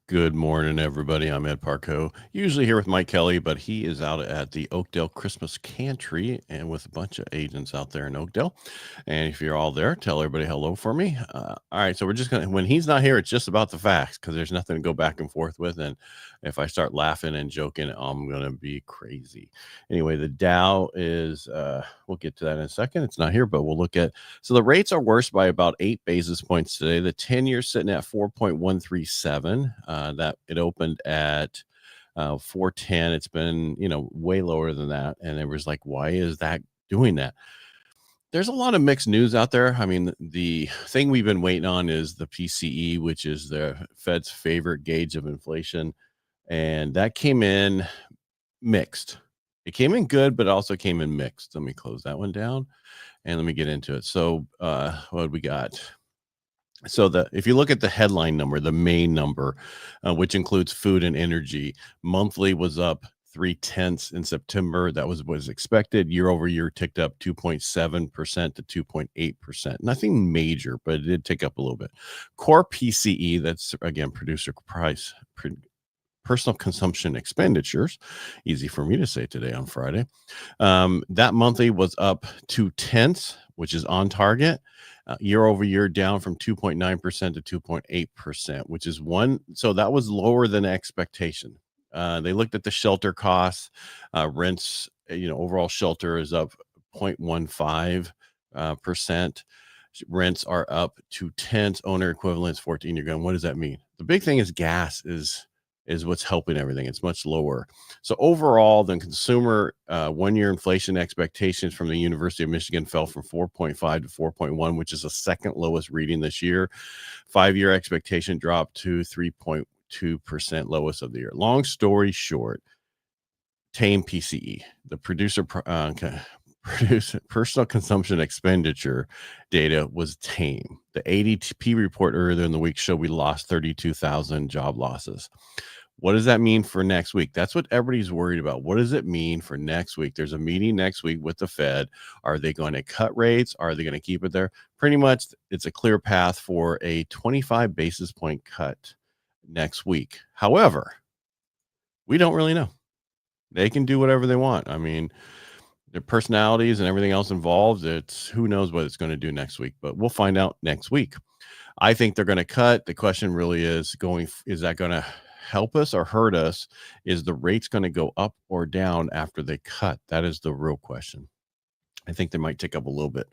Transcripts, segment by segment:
Good morning, everybody. I'm Ed Parcaut, usually here with Mike Kelly, but he is out at the Oakdale Christmas Cantry and with a bunch of agents out there in Oakdale. And if you're all there, tell everybody hello for me. All right, so we're just gonna when he's not here, it's just about the facts because there's nothing to go back and forth with. And if I start laughing and joking, I'm gonna be crazy. Anyway, the Dow is we'll get to that in a second. It's not here, but we'll look at so the rates are worse by about 8 basis points today. The 10-year sitting at 4.137. That it opened at 410. It's been, way lower than that. And it was like, why is that doing that? There's a lot of mixed news out there. I mean, the thing we've been waiting on is the PCE, which is the Fed's favorite gauge of inflation. And that came in mixed. It came in good, but also came in mixed. Let me close that one down and let me get into it. So what we got? So if you look at the headline number, the main number, which includes food and energy, monthly was up 0.3 in September. That was expected. Year over year ticked up 2.7% to 2.8%. Nothing major, but it did tick up a little bit. Core PCE, that's again producer price, personal consumption expenditures, easy for me to say today on Friday. That monthly was up 0.2, which is on target. Year over year down from 2.9% to 2.8%, which is one. So that was lower than expectation. They looked at the shelter costs, rents, overall shelter is up 0.15%. Rents are up 0.2, owner equivalents 14. You're going, what does that mean? The big thing is gas is what's helping everything. It's much lower. So overall, the consumer 1-year inflation expectations from the University of Michigan fell from 4.5 to 4.1, which is the second lowest reading this year. 5-year expectation dropped to 3.2%, lowest of the year. Long story short, tame PCE, the personal consumption expenditure data was tame. The ADP report earlier in the week showed we lost 32,000 job losses. What does that mean for next week? That's what everybody's worried about. What does it mean for next week? There's a meeting next week with the Fed. Are they going to cut rates? Are they going to keep it there? Pretty much it's a clear path for a 25 basis point cut next week. However, we don't really know. They can do whatever they want. I mean, their personalities and everything else involved, it's who knows what it's going to do next week, but we'll find out next week. I think they're going to cut. The question really is that going to help us or hurt us? Is the rates going to go up or down after they cut? That is the real question. I think they might tick up a little bit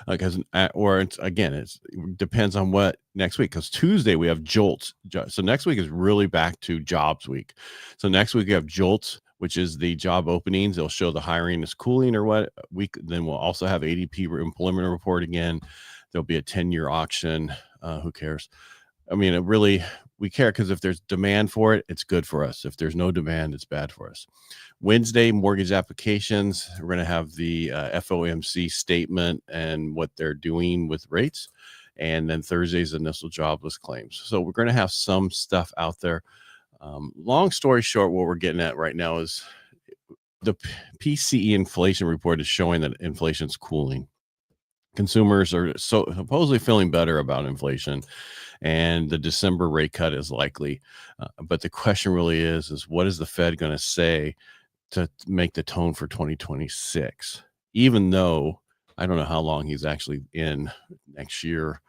because, it depends on what next week. Because Tuesday we have JOLTS. So next week is really back to jobs week. So next week we have JOLTS, which is the job openings. They'll show the hiring is cooling or what week. Then we'll also have ADP employment report again. There'll be a 10-year auction. Who cares? I mean, we care because if there's demand for it, it's good for us. If there's no demand, it's bad for us. Wednesday, mortgage applications. We're going to have the FOMC statement and what they're doing with rates. And then Thursday's initial jobless claims. So we're going to have some stuff out there. Long story short, what we're getting at right now is the PCE inflation report is showing that inflation's cooling. Consumers are supposedly feeling better about inflation, and the December rate cut is likely. But the question really is what is the Fed going to say to make the tone for 2026? Even though I don't know how long he's actually in next year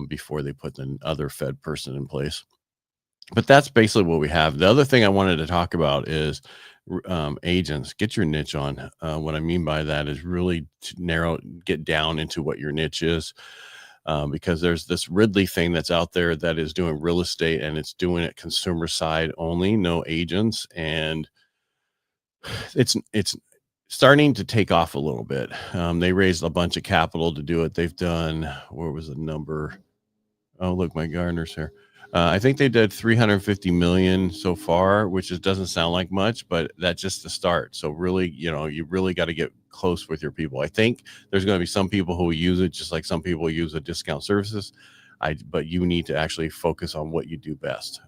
before they put the other Fed person in place. But that's basically what we have. The other thing I wanted to talk about is agents. Get your niche on. What I mean by that is really get down into what your niche is. Because there's this Ridley thing that's out there that is doing real estate and it's doing it consumer side only, no agents. And it's starting to take off a little bit. They raised a bunch of capital to do it. They've done, where was the number? Oh, look, my Gardner's here. I think they did 350 million so far, which doesn't sound like much, but that's just the start. So really, you really got to get close with your people. I think there's going to be some people who use it just like some people use the discount services. But you need to actually focus on what you do best.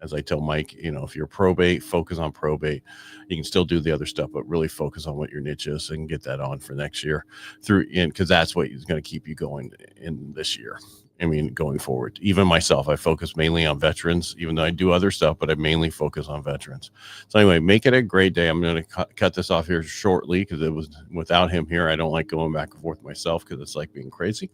As I tell Mike, if you're probate, focus on probate. You can still do the other stuff, but really focus on what your niche is and get that on for next year because that's what is going to keep you going in this year. I mean, going forward, even myself, I focus mainly on veterans, even though I do other stuff, but I mainly focus on veterans. So anyway, make it a great day. I'm going to cut this off here shortly because it was without him here. I don't like going back and forth myself because it's like being crazy.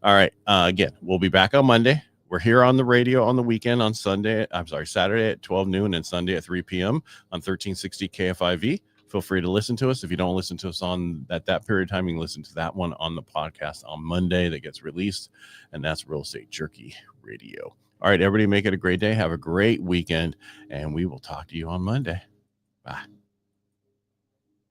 All right. Again, we'll be back on Monday. We're here on the radio on the weekend on Saturday at 12 noon and Sunday at 3 p.m. on 1360 KFIV. Feel free to listen to us. If you don't listen to us on that period of time, you can listen to that one on the podcast on Monday that gets released. And that's Real Estate Jerky Radio. All right, everybody, make it a great day. Have a great weekend. And we will talk to you on Monday. Bye.